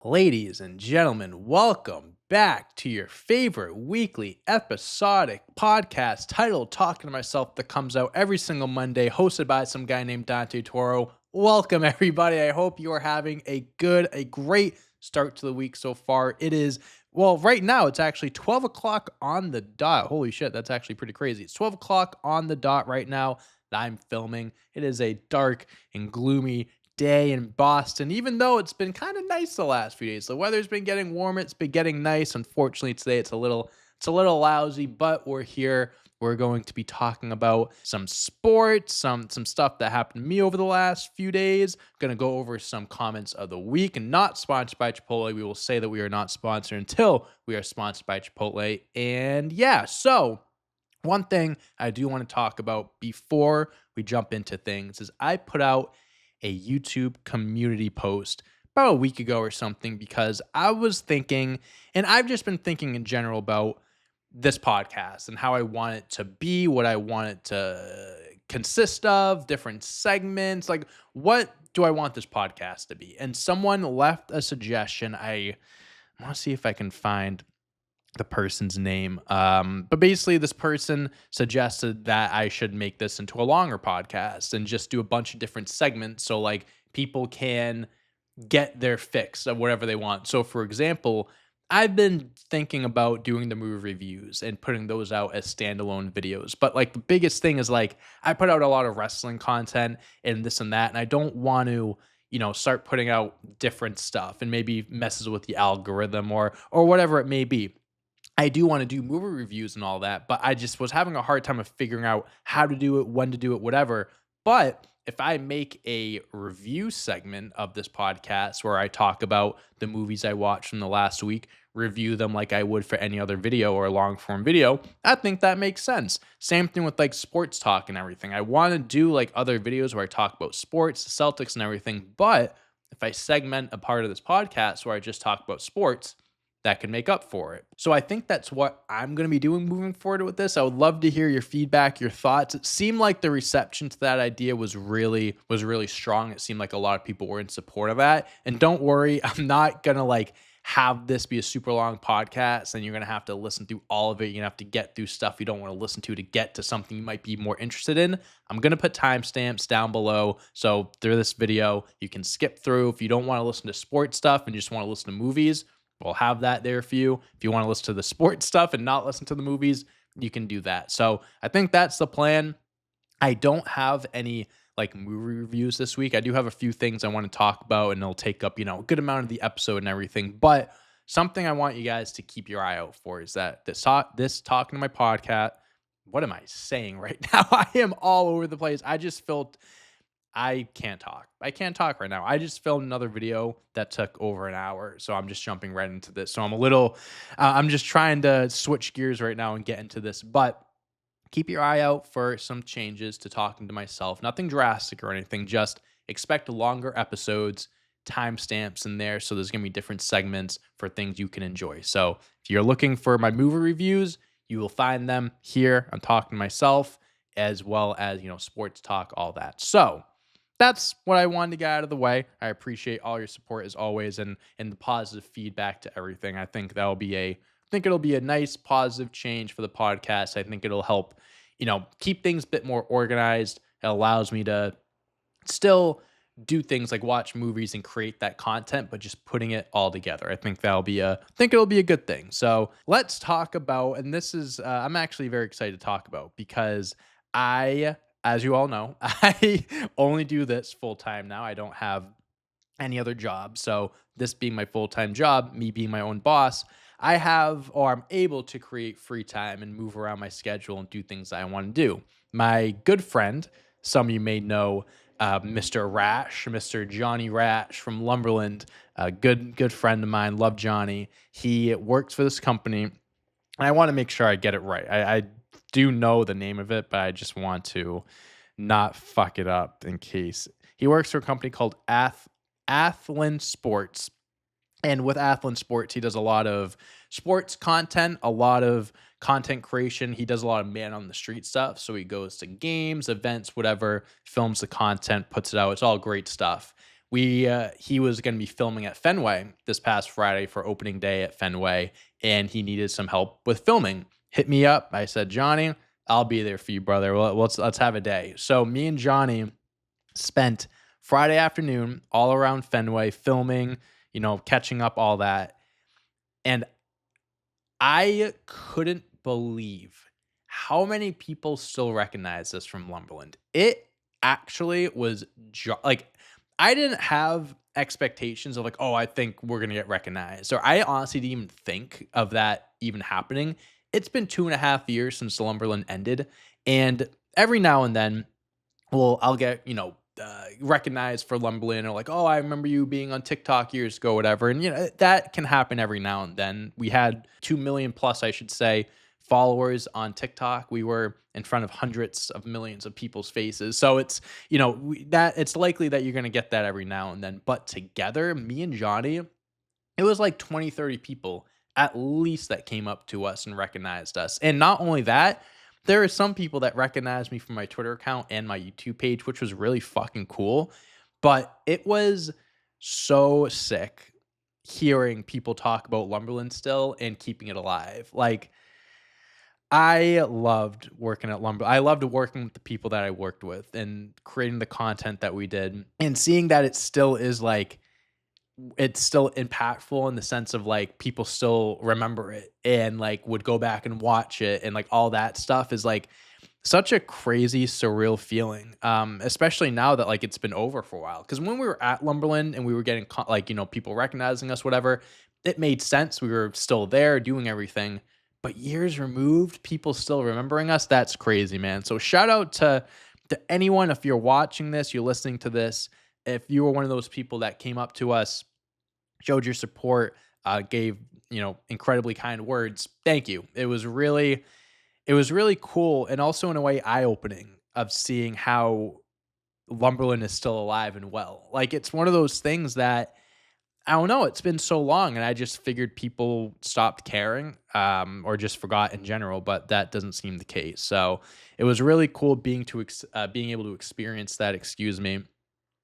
Ladies and gentlemen, welcome back to your favorite weekly episodic podcast titled Talking to Myself that comes out every single Monday, hosted by some guy named Dante Toro. Welcome, everybody. I hope you are having a great start to the week so far. It is, well, right now it's actually 12 o'clock on the dot. Holy shit, that's actually pretty crazy. It's 12 o'clock on the dot right now that I'm filming. It is a dark and gloomy day in Boston, even though it's been kind of nice the last few days. The weather's been getting warmer, it's been getting nice. Unfortunately, today it's a little lousy, but we're here. We're going to be talking about some sports, some stuff that happened to me over the last few days. Going to go over some comments of the week, and not sponsored by Chipotle. We will say that we are not sponsored until we are sponsored by Chipotle. And yeah, so one thing I do want to talk about before we jump into things is I put out a YouTube community post about a week ago or something because I was thinking, and I've just been thinking in general about this podcast and how I want it to be, what I want it to consist of, different segments. Like, what do I want this podcast to be? And someone left a suggestion. I want to see if I can find the person's name. But basically, this person suggested that I should make this into a longer podcast and just do a bunch of different segments so like people can get their fix of whatever they want. So, for example, I've been thinking about doing the movie reviews and putting those out as standalone videos. But like the biggest thing is like I put out a lot of wrestling content and this and that, and I don't want to start putting out different stuff and maybe messes with the algorithm or whatever it may be. I do want to do movie reviews and all that, but I just was having a hard time of figuring out how to do it, when to do it, whatever. But if I make a review segment of this podcast where I talk about the movies I watched from the last week, review them like I would for any other video or a long form video, I think that makes sense. Same thing with like sports talk and everything. I want to do like other videos where I talk about sports, the Celtics and everything, but if I segment a part of this podcast where I just talk about sports, that can make up for it. So I think that's what I'm going to be doing moving forward with this. I would love to hear your feedback, your thoughts. It seemed like the reception to that idea was really strong. It seemed like a lot of people were in support of that. And don't worry, I'm not going to like have this be a super long podcast and you're going to have to listen through all of it. You're going to have to get through stuff you don't want to listen to get to something you might be more interested in. I'm going to put timestamps down below. So through this video, you can skip through. If you don't want to listen to sports stuff and just want to listen to movies, we'll have that there for you. If you want to listen to the sports stuff and not listen to the movies, you can do that. So I think that's the plan. I don't have any like movie reviews this week. I do have a few things I want to talk about and it'll take up, a good amount of the episode and everything. But something I want you guys to keep your eye out for is that this talking to my podcast. What am I saying right now? I am all over the place. I can't talk. I can't talk right now. I just filmed another video that took over an hour, so I'm just jumping right into this. So I'm just trying to switch gears right now and get into this. But keep your eye out for some changes to talking to myself. Nothing drastic or anything. Just expect longer episodes, timestamps in there. So there's going to be different segments for things you can enjoy. So if you're looking for my movie reviews, you will find them here. I'm talking to myself as well as, sports talk, all that. So that's what I wanted to get out of the way. I appreciate all your support as always and the positive feedback to everything. I think it'll be a nice positive change for the podcast. I think it'll help, keep things a bit more organized. It allows me to still do things like watch movies and create that content, but just putting it all together. I think it'll be a good thing. So let's talk about, and this is, I'm actually very excited to talk about because as you all know, I only do this full time now. I don't have any other job. So this being my full-time job, me being my own boss, I'm able to create free time and move around my schedule and do things I want to do. My good friend, some of you may know, Mr. Rash, Mr. Jonny Rash from Lumberland, a good friend of mine, love Johnny. He works for this company, and I want to make sure I get it right. I do know the name of it, but I just want to not fuck it up in case. He works for a company called Athland Sports. And with Athland Sports, he does a lot of sports content, a lot of content creation. He does a lot of man on the street stuff. So he goes to games, events, whatever, films the content, puts it out. It's all great stuff. he was going to be filming at Fenway this past Friday for opening day at Fenway, and he needed some help with filming. Hit me up. I said, Johnny, I'll be there for you, brother. Well, let's have a day. So me and Johnny spent Friday afternoon all around Fenway filming, catching up, all that. And I couldn't believe how many people still recognize this from Lumberland. It actually was like, I didn't have expectations of like, oh, I think we're gonna get recognized, or I honestly didn't even think of that even happening. It's been 2.5 years since the Lumberland ended, and every now and then, well, I'll get, recognized for Lumberland, or like, oh, I remember you being on TikTok years ago, whatever. And, that can happen every now and then. We had 2 million plus, I should say, followers on TikTok. We were in front of hundreds of millions of people's faces. So it's, that it's likely that you're going to get that every now and then. But together, me and Johnny, it was like 20, 30 people at least that came up to us and recognized us. And not only that, there are some people that recognized me from my Twitter account and my YouTube page, which was really fucking cool. But it was so sick hearing people talk about Lumberland still and keeping it alive. Like, I loved working at Lumber. I loved working with the people that I worked with and creating the content that we did, and seeing that it still is like, it's still impactful in the sense of like people still remember it and like would go back and watch it, and like all that stuff is like such a crazy surreal feeling, especially now that like it's been over for a while. Because when we were at Lumberland and we were getting people recognizing us, whatever, it made sense. We were still there doing everything, but years removed, people still remembering us. That's crazy, man. So shout out to anyone. If you're watching this, you're listening to this, if you were one of those people that came up to us, showed your support, gave, incredibly kind words, thank you. It was really cool, and also in a way eye-opening of seeing how Lumberland is still alive and well. Like, it's one of those things that, I don't know, it's been so long, and I just figured people stopped caring, or just forgot in general, but that doesn't seem the case. So it was really cool being able to experience that,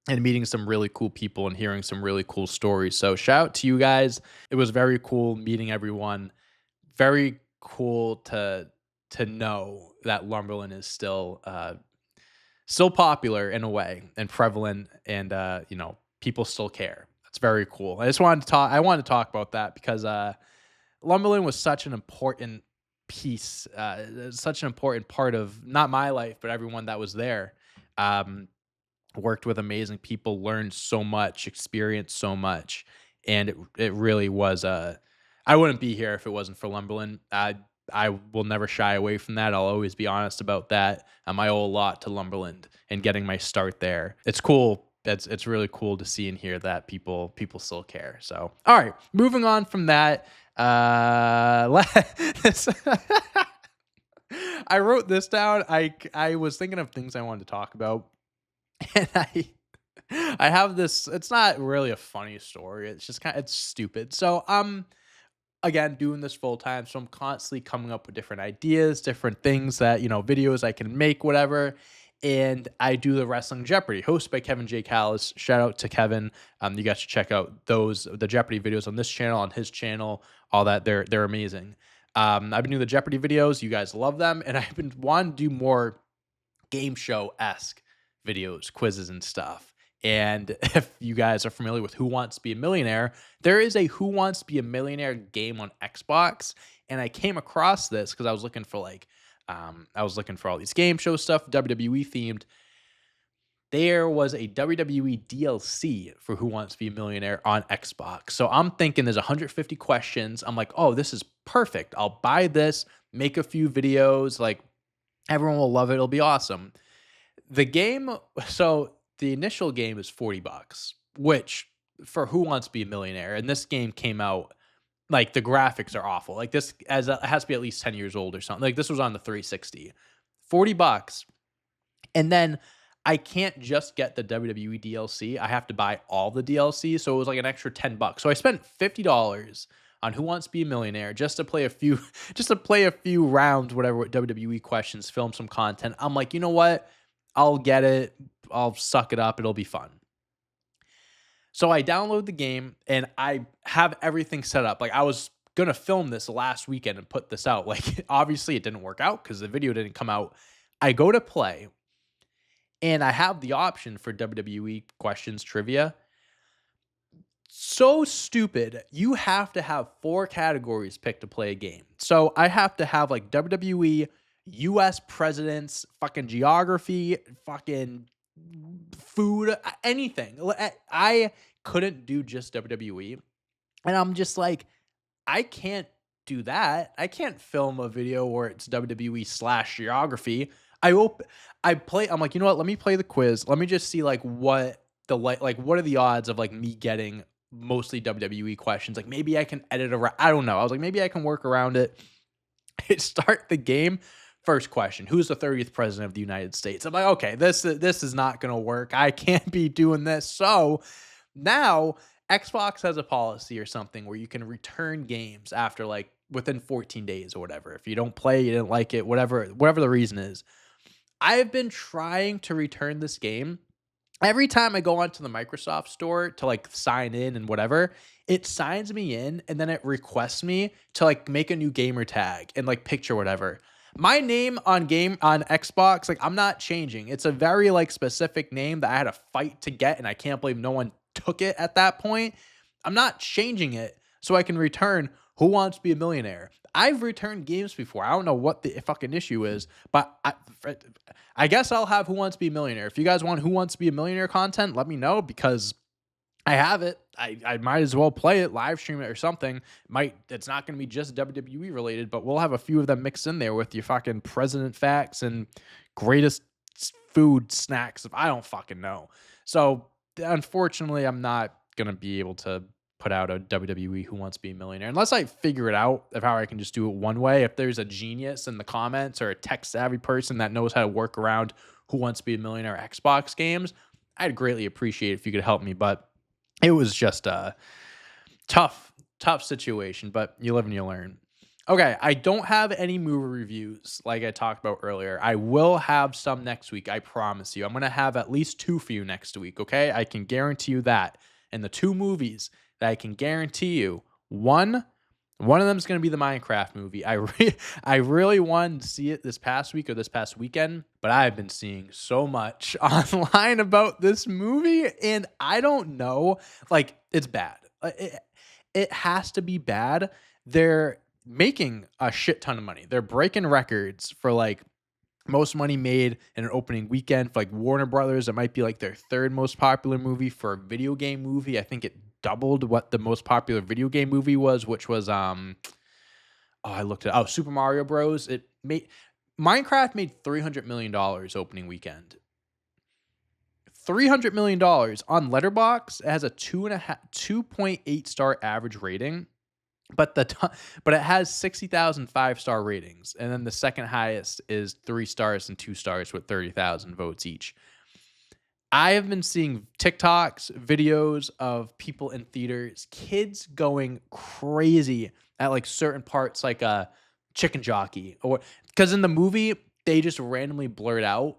and meeting some really cool people and hearing some really cool stories. So shout out to you guys. It was very cool meeting everyone. Very cool to know that Lumberland is still popular in a way, and prevalent, and people still care. That's very cool. I wanted to talk about that because Lumberland was such an important piece, such an important part of not my life, but everyone that was there. Worked with amazing people, learned so much, experienced so much, and it really was. I wouldn't be here if it wasn't for Lumberland. I will never shy away from that. I'll always be honest about that. I owe a lot to Lumberland and getting my start there. It's cool. It's really cool to see and hear that people still care. So, all right, moving on from that. I wrote this down. I was thinking of things I wanted to talk about. And I have this, it's not really a funny story. It's just it's stupid. So again, doing this full time, so I'm constantly coming up with different ideas, different things that, videos I can make, whatever. And I do the Wrestling Jeopardy, hosted by Kevin J. Callis. Shout out to Kevin. You guys should check out the Jeopardy videos on this channel, on his channel, all that. They're amazing. I've been doing the Jeopardy videos. You guys love them, and I've been wanting to do more game show-esque videos, quizzes, and stuff. And if you guys are familiar with Who Wants to Be a Millionaire, there is a Who Wants to Be a Millionaire game on Xbox. And I came across this because I was looking for all these game show stuff, WWE themed. There was a WWE DLC for Who Wants to Be a Millionaire on Xbox. So I'm thinking there's 150 questions. I'm like, oh, this is perfect. I'll buy this, make a few videos. Like, everyone will love it. It'll be awesome. So the initial game is $40, which for Who Wants to Be a Millionaire, and this game came out, like, the graphics are awful. Like, this it has to be at least 10 years old or something. Like, this was on the 360. $40. And then I can't just get the WWE DLC. I have to buy all the DLC. So it was like an extra $10. So I spent $50 on Who Wants to Be a Millionaire just to play a few rounds, whatever, with WWE questions, film some content. I'm like, you know what? I'll get it. I'll suck it up. It'll be fun. So I download the game and I have everything set up. Like I was gonna film this last weekend and put this out. Like obviously it didn't work out because the video didn't come out. I go to play and I have the option for WWE questions trivia. So stupid. You have to have 4 categories picked to play a game. So I have to have like WWE, US presidents, fucking geography, fucking food, anything. I couldn't do just WWE. And I'm just like, I can't do that. I can't film a video where it's WWE slash geography. I open, I play. I'm like, you know what? Let me play the quiz. Let me just see like what the like what are the odds of like me getting mostly WWE questions? Like maybe I can edit around. I don't know. I was like, maybe I can work around it. Start the game. First question: who's the 30th president of the United States? I'm like, okay, this is not gonna work. I can't be doing this. So now Xbox has a policy or something where you can return games after like within 14 days or whatever. If you don't play, you didn't like it, whatever the reason is. I have been trying to return this game. Every time I go onto the Microsoft store to like sign in and whatever, it signs me in and then it requests me to like make a new gamer tag and like picture whatever. My name on Xbox, like I'm not changing. It's a very like specific name that I had to fight to get, and I can't believe no one took it at that point. I'm not changing it so I can return Who Wants to Be a Millionaire. I've returned games before. I don't know what the fucking issue is, but I guess I'll have Who Wants to Be a Millionaire. If you guys want Who Wants to Be a Millionaire content, let me know because I have it. I might as well play it, live stream it or something. It's not going to be just WWE related, but we'll have a few of them mixed in there with your fucking president facts and greatest food snacks. I don't fucking know. So unfortunately, I'm not going to be able to put out a WWE Who Wants to Be a Millionaire unless I figure it out of how I can just do it one way. If there's a genius in the comments or a tech savvy person that knows how to work around Who Wants to Be a Millionaire Xbox games, I'd greatly appreciate it if you could help me. But it was just a tough situation, but you live and you learn. Okay, I don't have any movie reviews like I talked about earlier. I will have some next week, I promise you. I'm going to have at least 2 for you next week, okay? I can guarantee you that. And the 2 movies that I can guarantee you, one of them is going to be the Minecraft movie. I really wanted to see it this past week or this past weekend, but I've been seeing so much online about this movie, and I don't know. Like, it's bad. It has to be bad. They're making a shit ton of money. They're breaking records for like most money made in an opening weekend for like Warner Brothers. It might be like their 3rd most popular movie for a video game movie. I think it doubled what the most popular video game movie was, which was I looked at Super Mario Bros. Minecraft made $300 million opening weekend. $300 million on Letterboxd. It has a 2.8 star average rating. But but it has 60,000 5-star ratings, and then the second highest is 3 stars and 2 stars with 30,000 votes each. I have been seeing TikToks, videos of people in theaters, kids going crazy at like certain parts, like a chicken jockey, or because in the movie they just randomly blurt out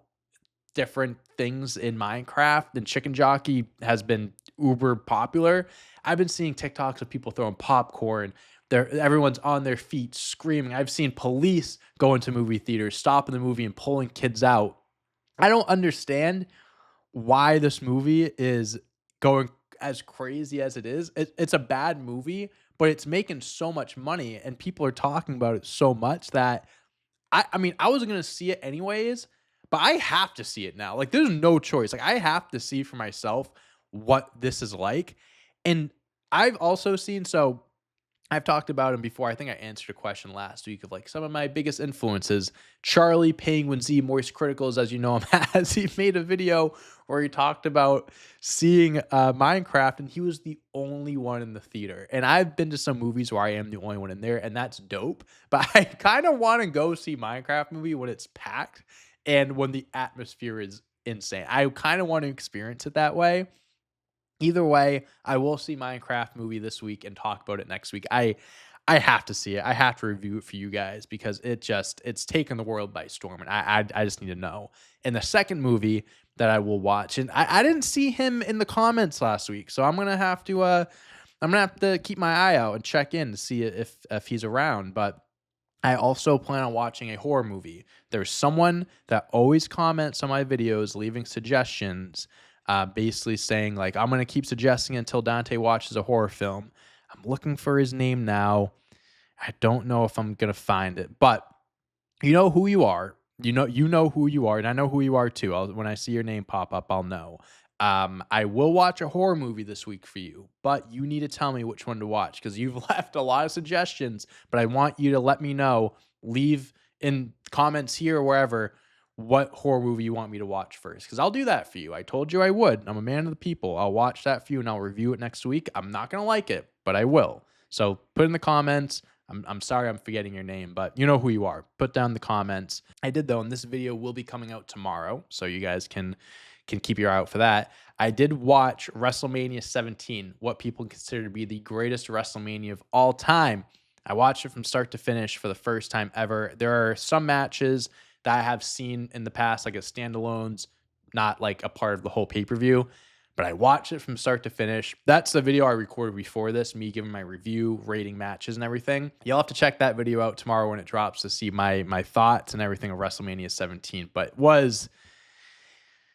different things in Minecraft, and chicken jockey has been uber popular. I've been seeing TikToks of people throwing popcorn. Everyone's on their feet screaming. I've seen police go into movie theaters, stopping the movie and pulling kids out. I don't understand why this movie is going as crazy as it is. It's a bad movie, but it's making so much money and people are talking about it so much that I mean, I wasn't going to see it anyways, but I have to see it now. Like, there's no choice. Like, I have to see for myself what this is like. And I've also seen, so I've talked about him before. I think I answered a question last week of like some of my biggest influences. Charlie Penguin Z, Moist Criticals, as you know him as. He made a video where he talked about seeing Minecraft, and he was the only one in the theater. And I've been to some movies where I am the only one in there, and that's dope. But I kind of want to go see Minecraft movie when it's packed and when the atmosphere is insane. I kind of want to experience it that way. Either way, I will see Minecraft movie this week and talk about it next week. I have to see it. I have to review it for you guys because it's taken the world by storm, and I just need to know. And the second movie that I will watch, and I didn't see him in the comments last week, so I'm gonna have to keep my eye out and check in to see if he's around. But I also plan on watching a horror movie. There's someone that always comments on my videos, leaving suggestions, basically saying like, I'm gonna keep suggesting until Dante watches a horror film. I'm looking for his name now. I don't know if I'm gonna find it, but you know who you are. You know who you are, and I know who you are too. When I see your name pop up, I'll know. I will watch a horror movie this week for you, but you need to tell me which one to watch because you've left a lot of suggestions, but I want you to let me know. Leave in comments here or wherever what horror movie you want me to watch first because I'll do that for you. I told you I would. I'm a man of the people. I'll watch that for you and I'll review it next week. I'm not going to like it, but I will. So put in the comments. I'm sorry I'm forgetting your name, but you know who you are. Put down the comments. I did though, and this video will be coming out tomorrow, so you guys can keep your eye out for that. I did watch WrestleMania 17, what people consider to be the greatest WrestleMania of all time. I watched it from start to finish for the first time ever. There are some matches that I have seen in the past, like as standalones, not like a part of the whole pay-per-view, but I watched it from start to finish. That's the video I recorded before this, me giving my review, rating matches and everything. You'll have to check that video out tomorrow when it drops to see my thoughts and everything of WrestleMania 17. But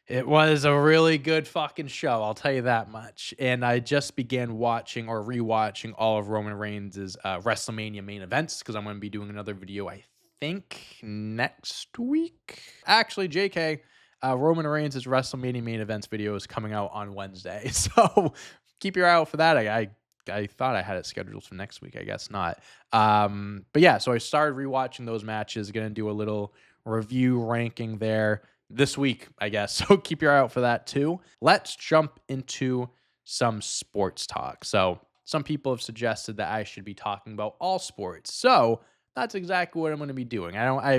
it was a really good fucking show, I'll tell you that much. And I just began watching or rewatching all of Roman Reigns' WrestleMania main events because I'm going to be doing another video, I think, next week. Actually, JK, Roman Reigns' WrestleMania main events video is coming out on Wednesday. So keep your eye out for that. I thought I had it scheduled for next week. I guess not. But yeah, so I started rewatching those matches. Going to do a little review ranking there this week, I guess. So keep your eye out for that too. Let's jump into some sports talk. So some people have suggested that I should be talking about all sports. So that's exactly what I'm going to be doing.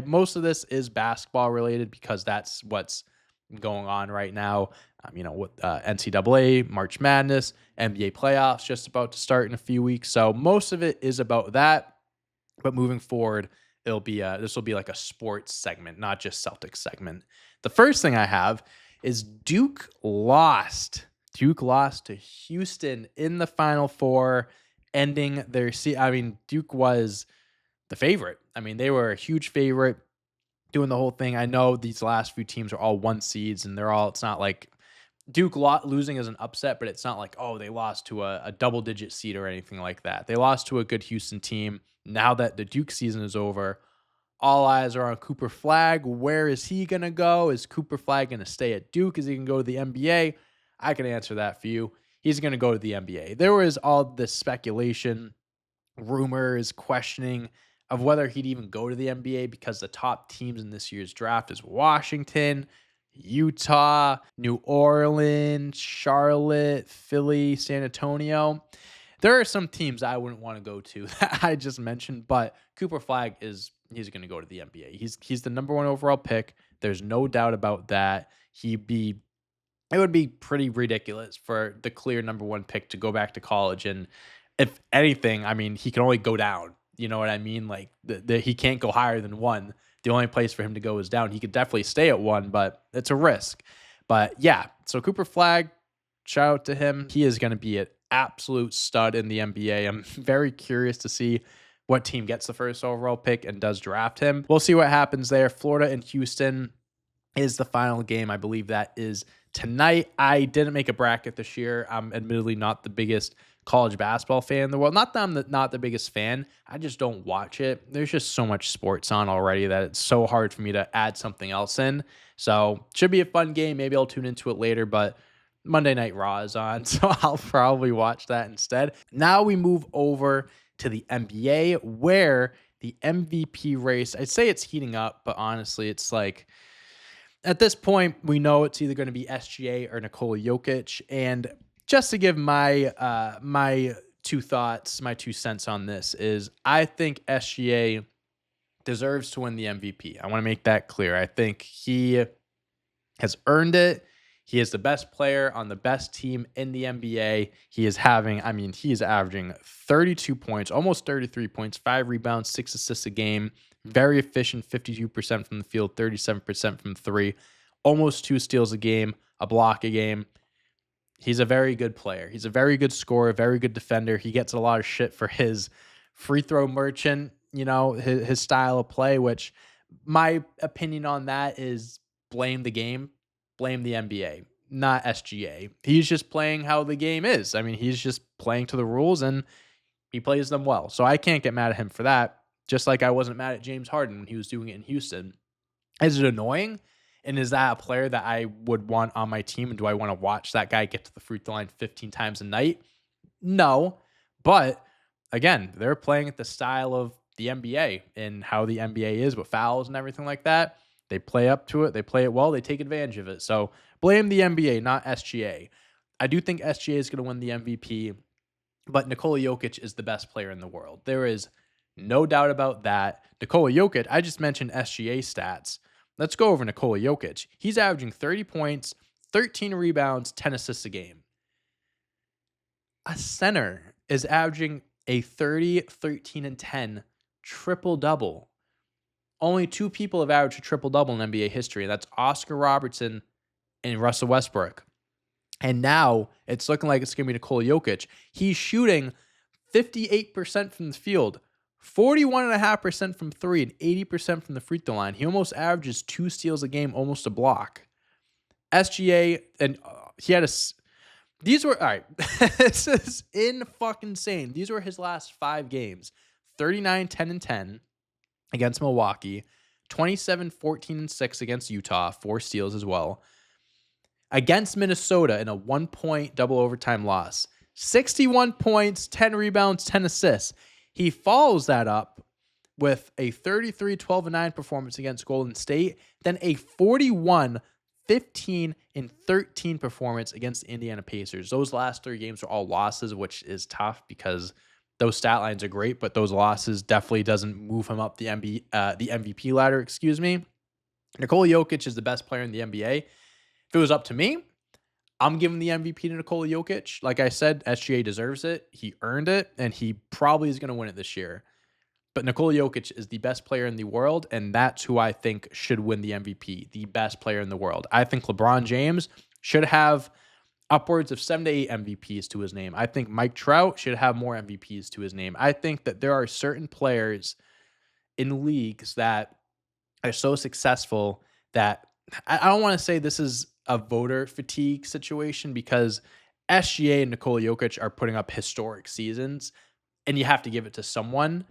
Most of this is basketball related because that's what's going on right now. With NCAA, March Madness, NBA playoffs just about to start in a few weeks. So most of it is about that. But moving forward, this will be like a sports segment, not just Celtics segment. The first thing I have is Duke lost. Duke lost to Houston in the Final Four, ending their season. Duke was the favorite. They were a huge favorite doing the whole thing. I know these last few teams are all one seeds and it's not like Duke losing is an upset, but it's not like, oh, they lost to a double-digit seed or anything like that. They lost to a good Houston team. Now that the Duke season is over, all eyes are on Cooper Flagg. Where is he going to go? Is Cooper Flagg going to stay at Duke? Is he going to go to the NBA? I can answer that for you. He's going to go to the NBA. There was all this speculation, rumors, questioning of whether he'd even go to the NBA because the top teams in this year's draft is Washington, Utah, New Orleans, Charlotte, Philly, San Antonio. There are some teams I wouldn't want to go to that I just mentioned, but Cooper Flagg he's going to go to the NBA. He's the number one overall pick. There's no doubt about that. It would be pretty ridiculous for the clear number one pick to go back to college. And if anything, he can only go down. You know what I mean? Like he can't go higher than one. The only place for him to go is down. He could definitely stay at one, but it's a risk. But yeah, so Cooper Flagg, shout out to him. He is going to be an absolute stud in the NBA. I'm very curious to see what team gets the first overall pick and does draft him. We'll see what happens there. Florida and Houston is the final game. I believe that is tonight. I didn't make a bracket this year. I'm admittedly not the biggest college basketball fan in the world. Not that I'm not the biggest fan. I just don't watch it. There's just so much sports on already that it's so hard for me to add something else in. So should be a fun game. Maybe I'll tune into it later, but Monday Night Raw is on, so I'll probably watch that instead. Now we move over to the NBA where the MVP race, I'd say it's heating up, but honestly, it's like at this point, we know it's either going to be SGA or Nikola Jokic. And just to give my my two cents on this is I think SGA deserves to win the MVP. I want to make that clear. I think he has earned it. He is the best player on the best team in the NBA. He is averaging 32 points, almost 33 points, 5 rebounds, 6 assists a game. Very efficient, 52% from the field, 37% from three, almost 2 steals a game, a block a game. He's a very good player. He's a very good scorer, very good defender. He gets a lot of shit for his free throw merchant, his style of play, which my opinion on that is blame the game, blame the NBA, not SGA. He's just playing how the game is. I mean, he's just playing to the rules and he plays them well. So I can't get mad at him for that. Just like I wasn't mad at James Harden when he was doing it in Houston. Is it annoying? And is that a player that I would want on my team? And do I want to watch that guy get to the free throw line 15 times a night? No. But again, they're playing at the style of the NBA and how the NBA is with fouls and everything like that. They play up to it. They play it well. They take advantage of it. So blame the NBA, not SGA. I do think SGA is going to win the MVP, but Nikola Jokic is the best player in the world. There is no doubt about that. Nikola Jokic, I just mentioned SGA stats. Let's go over Nikola Jokic. He's averaging 30 points, 13 rebounds, 10 assists a game. A center is averaging a 30, 13, and 10 triple-double. Only 2 people have averaged a triple-double in NBA history, and that's Oscar Robertson and Russell Westbrook. And now it's looking like it's going to be Nikola Jokic. He's shooting 58% from the field, 41.5% from three, and 80% from the free throw line. He almost averages 2 steals a game, almost a block. SGA, and he had these were, all right, this is insane. These were his last 5 games. 39, 10, and 10 against Milwaukee. 27, 14, and 6 against Utah. 4 steals as well. Against Minnesota in a 1-point double overtime loss. 61 points, 10 rebounds, 10 assists. He follows that up with a 33, 12, and 9 performance against Golden State, then a 41, 15, and 13 performance against the Indiana Pacers. Those last 3 games are all losses, which is tough because those stat lines are great, but those losses definitely doesn't move him up the MVP ladder, excuse me. Nikola Jokic is the best player in the NBA. If it was up to me, I'm giving the MVP to Nikola Jokic. Like I said, SGA deserves it. He earned it, and he probably is going to win it this year. But Nikola Jokic is the best player in the world, and that's who I think should win the MVP, the best player in the world. I think LeBron James should have upwards of 7 to 8 MVPs to his name. I think Mike Trout should have more MVPs to his name. I think that there are certain players in leagues that are so successful that I don't want to say this is a voter fatigue situation because SGA and Nikola Jokic are putting up historic seasons and you have to give it to someone.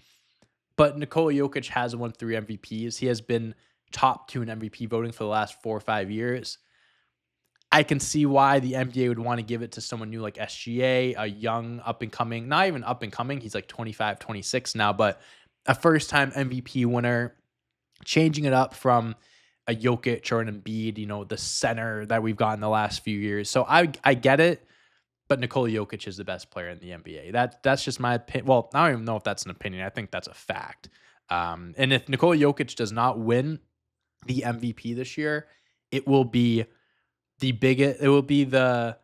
But Nikola Jokic has won 3 MVPs. He has been top 2 in MVP voting for the last 4 or 5 years. I can see why the NBA would want to give it to someone new like SGA, a young up-and-coming, not even up-and-coming, he's like 25, 26 now, but a first-time MVP winner, changing it up from a Jokic or an Embiid, the center that we've gotten the last few years. So I get it, but Nikola Jokic is the best player in the NBA. That's just my opinion. Well, I don't even know if that's an opinion. I think that's a fact. And if Nikola Jokic does not win the MVP this year, it will be the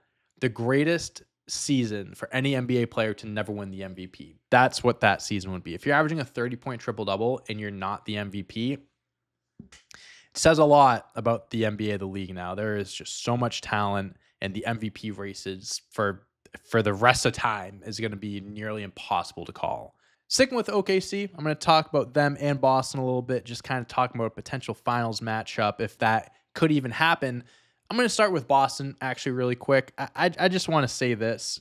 greatest season for any NBA player to never win the MVP. That's what that season would be. If you're averaging a 30-point triple-double and you're not the MVP, it says a lot about the NBA, the league now. There is just so much talent, and the MVP races for the rest of time is going to be nearly impossible to call. Sticking with OKC, I'm going to talk about them and Boston a little bit, just kind of talking about a potential finals matchup, if that could even happen. I'm going to start with Boston, actually, really quick. I just want to say this.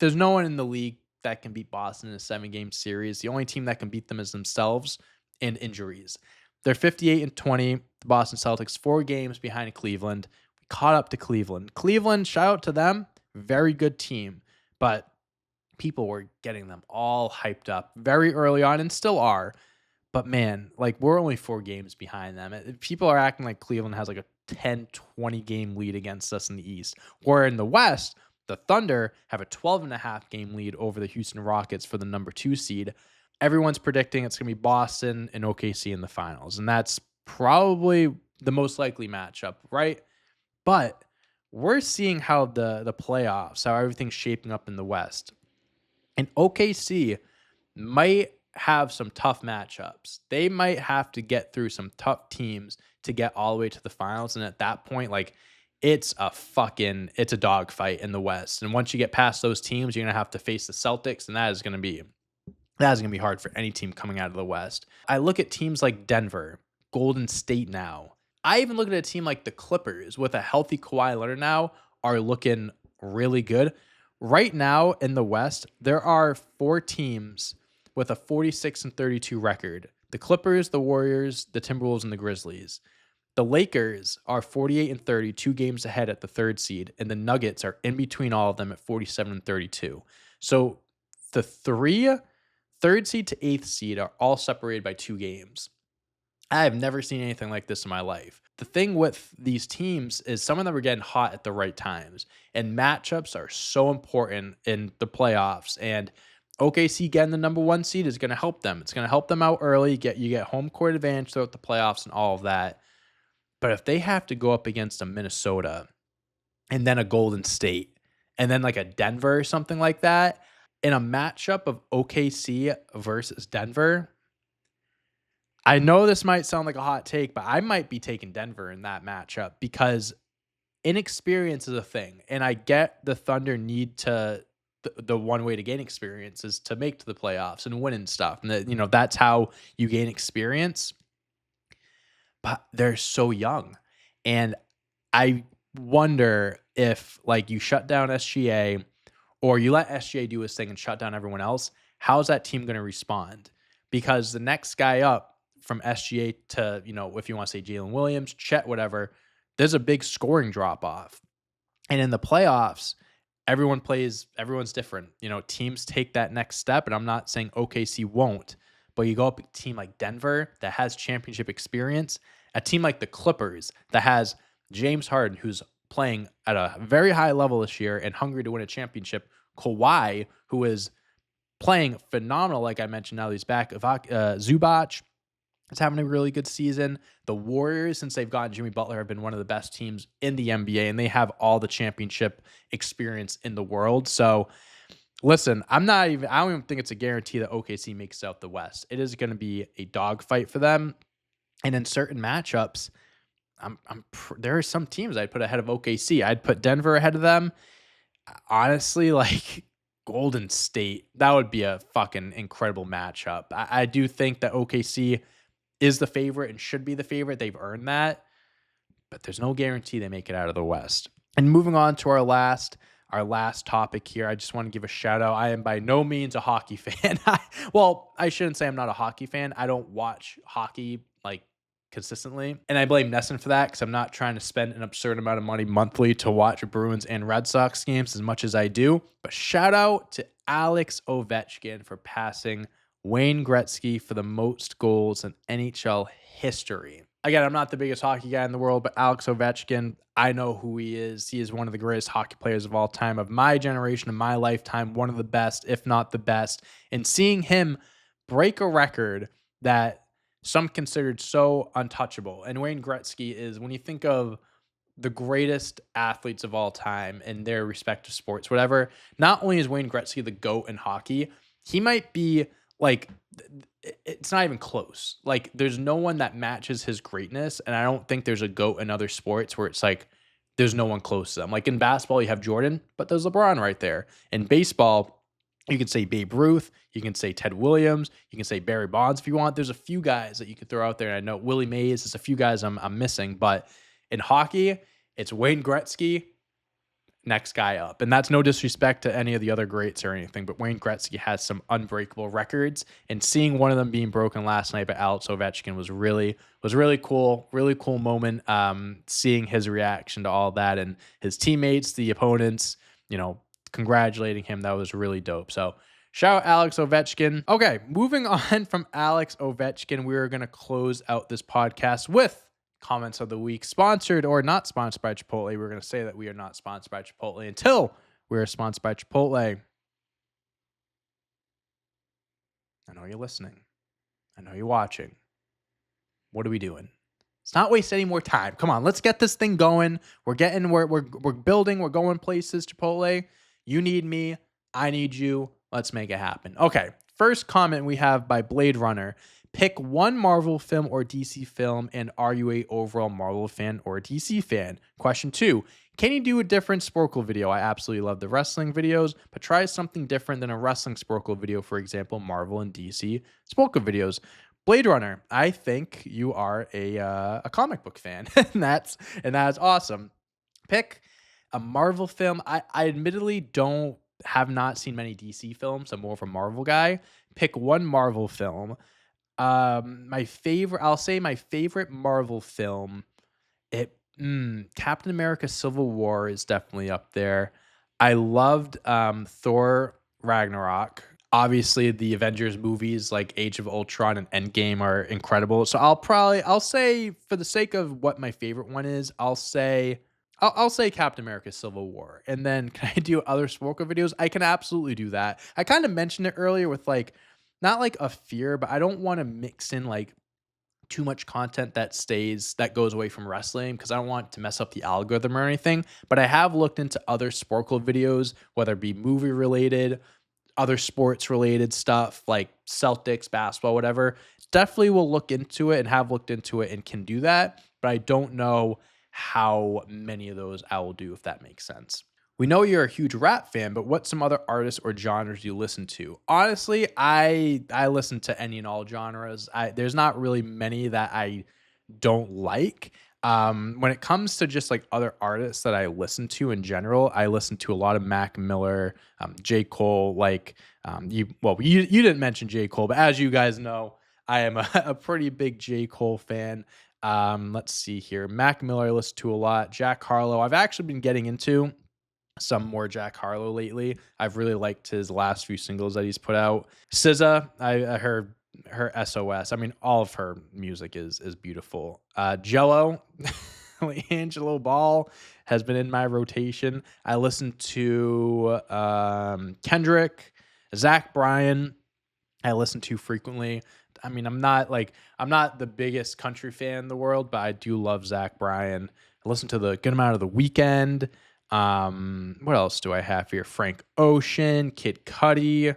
There's no one in the league that can beat Boston in a 7-game series. The only team that can beat them is themselves and injuries. They're 58-20. The Boston Celtics, 4 games behind Cleveland. We caught up to Cleveland. Cleveland, shout out to them. Very good team. But people were getting them all hyped up very early on and still are. But man, we're only 4 games behind them. People are acting like Cleveland has a 10, 20 game lead against us in the East. Where in the West, the Thunder have a 12.5 game lead over the Houston Rockets for the number 2 seed. Everyone's predicting it's going to be Boston and OKC in the finals. And that's probably the most likely matchup, right? But we're seeing how the playoffs, how everything's shaping up in the West. And OKC might have some tough matchups. They might have to get through some tough teams to get all the way to the finals. And at that point, like it's a dogfight in the West. And once you get past those teams, you're gonna have to face the Celtics, and that is gonna be hard for any team coming out of the West. I look at teams like Denver, Golden State now. I even look at a team like the Clippers with a healthy Kawhi Leonard now are looking really good. Right now in the West, there are 4 teams with a 46-32 record. The Clippers, the Warriors, the Timberwolves, and the Grizzlies. The Lakers are 48-30, 2 games ahead at the 3rd seed, and the Nuggets are in between all of them at 47-32. So the 3rd seed to 8th seed are all separated by 2 games. I have never seen anything like this in my life. The thing with these teams is some of them are getting hot at the right times, and matchups are so important in the playoffs. And OKC getting the number 1 seed is going to help them. It's going to help them out early. You get home court advantage throughout the playoffs and all of that. But if they have to go up against a Minnesota and then a Golden State and then like a Denver or something like that in a matchup of OKC versus Denver, I know this might sound like a hot take, but I might be taking Denver in that matchup because inexperience is a thing. And I get the Thunder need the one way to gain experience is to make to the playoffs and win and stuff. And that's how you gain experience. But they're so young. And I wonder if like you shut down SGA or you let SGA do his thing and shut down everyone else, how's that team going to respond? Because the next guy up from SGA to, if you want to say Jalen Williams, Chet, whatever, there's a big scoring drop off. And in the playoffs, everyone's different. Teams take that next step, and I'm not saying OKC won't, but you go up a team like Denver that has championship experience, a team like the Clippers that has James Harden, who's playing at a very high level this year and hungry to win a championship, Kawhi, who is playing phenomenal, like I mentioned, now that he's back, Zubac is having a really good season. The Warriors, since they've gotten Jimmy Butler, have been one of the best teams in the NBA, and they have all the championship experience in the world. So listen, I don't even think it's a guarantee that OKC makes it out the West. It is going to be a dogfight for them. And in certain matchups, there are some teams I'd put ahead of OKC. I'd put Denver ahead of them. Honestly, like Golden State, that would be a fucking incredible matchup. I do think that OKC is the favorite and should be the favorite. They've earned that, but there's no guarantee they make it out of the West. And moving on to our last topic here, I just want to give a shout out. I am by no means a hockey fan. I shouldn't say I'm not a hockey fan. I don't watch hockey like consistently. And I blame Nesson for that because I'm not trying to spend an absurd amount of money monthly to watch Bruins and Red Sox games as much as I do. But shout out to Alex Ovechkin for passing Wayne Gretzky for the most goals in NHL history. Again, I'm not the biggest hockey guy in the world, but Alex Ovechkin, I know who he is. He is one of the greatest hockey players of all time, of my generation, of my lifetime, one of the best, if not the best. And seeing him break a record that some considered so untouchable. And Wayne Gretzky is, when you think of the greatest athletes of all time in their respective sports, whatever, not only is Wayne Gretzky the GOAT in hockey, he might be like, it's not even close. Like, there's no one that matches his greatness. And I don't think there's a GOAT in other sports where it's like, there's no one close to them. Like in basketball, you have Jordan, but there's LeBron right there. In baseball, you can say Babe Ruth, you can say Ted Williams, you can say Barry Bonds if you want. There's a few guys that you could throw out there. And I know Willie Mays, there's a few guys I'm missing, but in hockey, it's Wayne Gretzky, next guy up. And that's no disrespect to any of the other greats or anything, but Wayne Gretzky has some unbreakable records, and seeing one of them being broken last night by Alex Ovechkin was really cool. Really cool moment. Seeing his reaction to all that and his teammates, the opponents, congratulating him. That was really dope. So shout out Alex Ovechkin. Okay, moving on from Alex Ovechkin, we are going to close out this podcast with comments of the week, sponsored or not sponsored by Chipotle. We're going to say that we are not sponsored by Chipotle until we are sponsored by Chipotle. I know you're listening. I know you're watching. What are we doing? Let's not waste any more time. Come on, let's get this thing going. We're building, we're going places, Chipotle. You need me, I need you. Let's make it happen. Okay, first comment we have by Blade Runner. Pick one Marvel film or DC film, and are you a overall Marvel fan or DC fan? Question 2. Can you do a different Sporkle video? I absolutely love the wrestling videos, but try something different than a wrestling Sporkle video, for example, Marvel and DC Sporkle videos. Blade Runner, I think you are a comic book fan, and that's awesome. Pick a Marvel film. I admittedly have not seen many DC films. I'm more of a Marvel guy. Pick one Marvel film. I'll say my favorite Marvel film. Captain America: Civil War is definitely up there. I loved Thor Ragnarok. Obviously, the Avengers movies like Age of Ultron and Endgame are incredible. So I'll say, for the sake of what my favorite one is, I'll say Captain America: Civil War. And then, can I do other Sporkle videos? I can absolutely do that. I kind of mentioned it earlier with like, not like a fear, but I don't want to mix in like too much content that goes away from wrestling, because I don't want to mess up the algorithm or anything. But I have looked into other Sporkle videos, whether it be movie related, other sports related stuff like Celtics, basketball, whatever. Definitely will look into it and have looked into it and can do that. But I don't know how many of those I will do, if that makes sense. We know you're a huge rap fan, but what's some other artists or genres you listen to? Honestly, I listen to any and all genres. There's not really many that I don't like. When it comes to just like other artists that I listen to in general, I listen to a lot of Mac Miller, J. Cole. You didn't mention J. Cole, but as you guys know, I am a pretty big J. Cole fan. Let's see here. Mac Miller I listen to a lot. Jack Harlow, I've actually been getting into some more Jack Harlow lately. I've really liked his last few singles that he's put out. SZA, I heard her SOS. I mean, all of her music is beautiful. Jello, Angelo Ball has been in my rotation. I listen to Kendrick, Zach Bryan. I listen to frequently. I mean, I'm not the biggest country fan in the world, but I do love Zach Bryan. I listen to the good amount of The Weeknd. What else do I have here? Frank Ocean, Kid Cudi,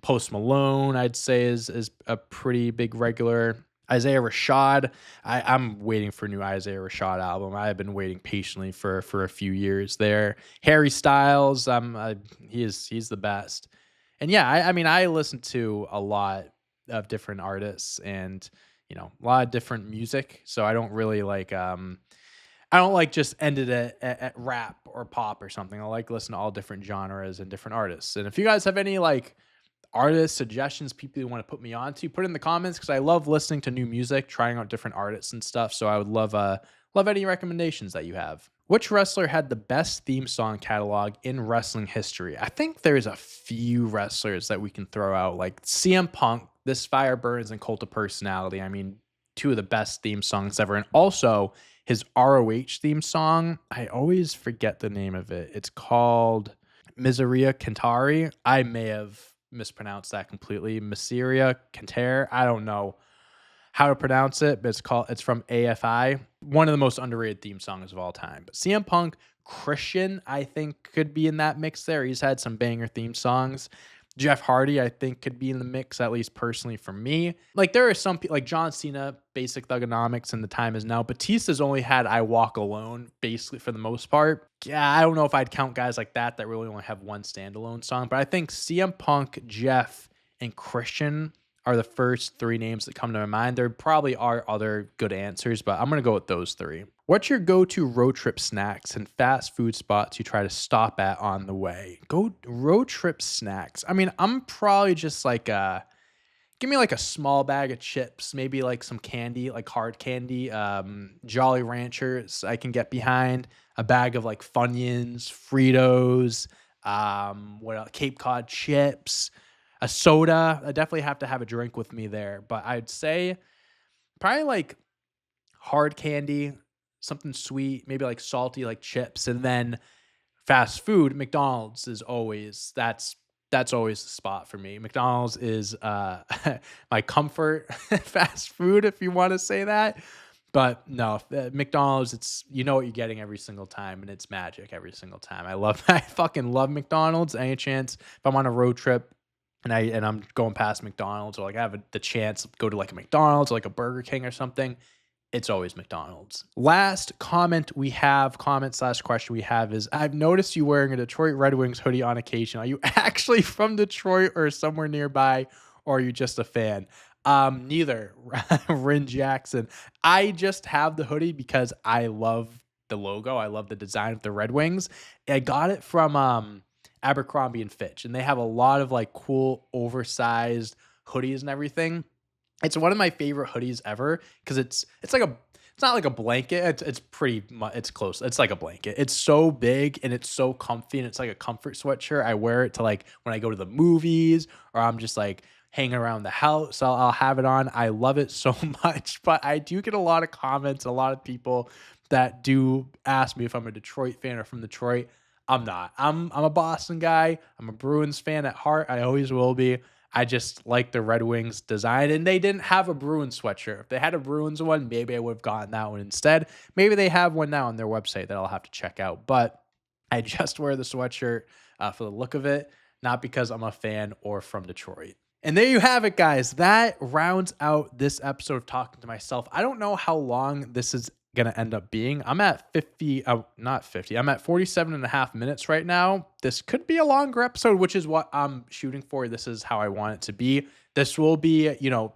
Post Malone, I'd say is a pretty big regular. Isaiah Rashad, I'm waiting for a new Isaiah Rashad album. I have been waiting patiently for a few years there. Harry Styles, he's the best. And yeah, I mean, I listen to a lot of different artists and, a lot of different music. So I don't really I don't like just ended at rap or pop or something. I like listen to all different genres and different artists. And if you guys have any like artist suggestions, people you want to put me on to, put in the comments, because I love listening to new music, trying out different artists and stuff. So I would love any recommendations that you have. Which wrestler had the best theme song catalog in wrestling history? I think there's a few wrestlers that we can throw out, like CM Punk, This Fire Burns, and Cult of Personality. I mean, two of the best theme songs ever. And also his ROH theme song, I always forget the name of it. It's called Miseria Cantare. I may have mispronounced that completely. Miseria Cantare. I don't know how to pronounce it, but it's from AFI. One of the most underrated theme songs of all time. But CM Punk, Christian, I think could be in that mix there. He's had some banger theme songs. Jeff Hardy, I think, could be in the mix, at least personally for me. Like, there are some people, like John Cena, Basic Thugonomics, and The Time Is Now. Batista's only had I Walk Alone, basically, for the most part. Yeah, I don't know if I'd count guys like that really only have one standalone song, but I think CM Punk, Jeff, and Christian are the first three names that come to my mind. There probably are other good answers, but I'm going to go with those three. What's your go-to road trip snacks and fast food spots you try to stop at on the way? Go road trip snacks. I mean, I'm probably just like give me like a small bag of chips, maybe like some candy, like hard candy, Jolly Ranchers I can get behind, a bag of like Funyuns, Fritos, what else? Cape Cod chips, a soda. I definitely have to have a drink with me there, but I'd say probably like hard candy, something sweet, maybe like salty, like chips, and then fast food. McDonald's is always that's always the spot for me. McDonald's is my comfort fast food, if you want to say that. But no, McDonald's, it's you know what you're getting every single time, and it's magic every single time. I fucking love McDonald's. Any chance if I'm on a road trip and I'm going past McDonald's or like I have the chance to go to like a McDonald's or like a Burger King or something, it's always McDonald's. Last comment slash question we have is I've noticed you wearing a Detroit Red Wings hoodie on occasion. Are you actually from Detroit or somewhere nearby, or are you just a fan? Neither. Rin Jackson. I just have the hoodie because I love the logo. I love the design of the Red Wings. I got it from Abercrombie and Fitch, and they have a lot of like cool oversized hoodies and everything. It's one of my favorite hoodies ever because it's like a it's not like a blanket. It's pretty much it's close. It's like a blanket. It's so big and it's so comfy and it's like a comfort sweatshirt. I wear it to like when I go to the movies or I'm just like hanging around the house. I'll have it on. I love it so much. But I do get a lot of comments, a lot of people that do ask me if I'm a Detroit fan or from Detroit. I'm not. I'm a Boston guy. I'm a Bruins fan at heart. I always will be. I just like the Red Wings design, and they didn't have a Bruins sweatshirt. If they had a Bruins one, maybe I would have gotten that one instead. Maybe they have one now on their website that I'll have to check out. But I just wear the sweatshirt for the look of it, not because I'm a fan or from Detroit. And there you have it, guys. That rounds out this episode of Talking to Myself. I don't know how long this is going to end up being. I'm at 50, not 50. I'm at 47 and a half minutes right now. This could be a longer episode, which is what I'm shooting for. This is how I want it to be. This will be,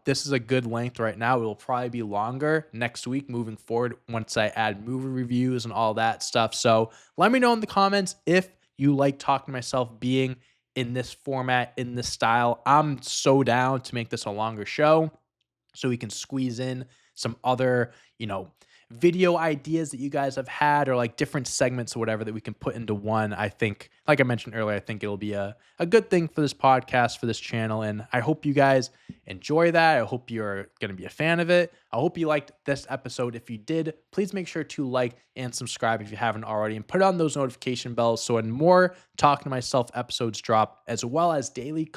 this is a good length right now. It will probably be longer next week moving forward once I add movie reviews and all that stuff. So let me know in the comments if you like Talking to Myself being in this format, in this style. I'm so down to make this a longer show so we can squeeze in some other, video ideas that you guys have had or like different segments or whatever that we can put into one. I think, like I mentioned earlier, I think it'll be a good thing for this podcast, for this channel. And I hope you guys enjoy that. I hope you're going to be a fan of it. I hope you liked this episode. If you did, please make sure to like and subscribe if you haven't already and put on those notification bells so when more Talking to Myself episodes drop, as well as daily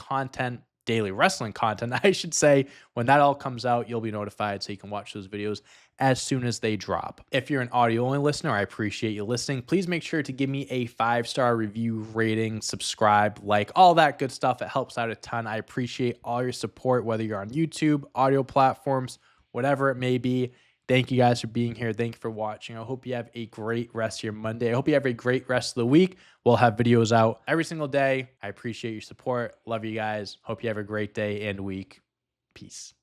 wrestling content, I should say, when that all comes out, you'll be notified so you can watch those videos as soon as they drop. If you're an audio-only listener, I appreciate you listening. Please make sure to give me a 5-star review, rating, subscribe, like, all that good stuff. It helps out a ton. I appreciate all your support, whether you're on YouTube, audio platforms, whatever it may be. Thank you guys for being here. Thank you for watching. I hope you have a great rest of your Monday. I hope you have a great rest of the week. We'll have videos out every single day. I appreciate your support. Love you guys. Hope you have a great day and week. Peace.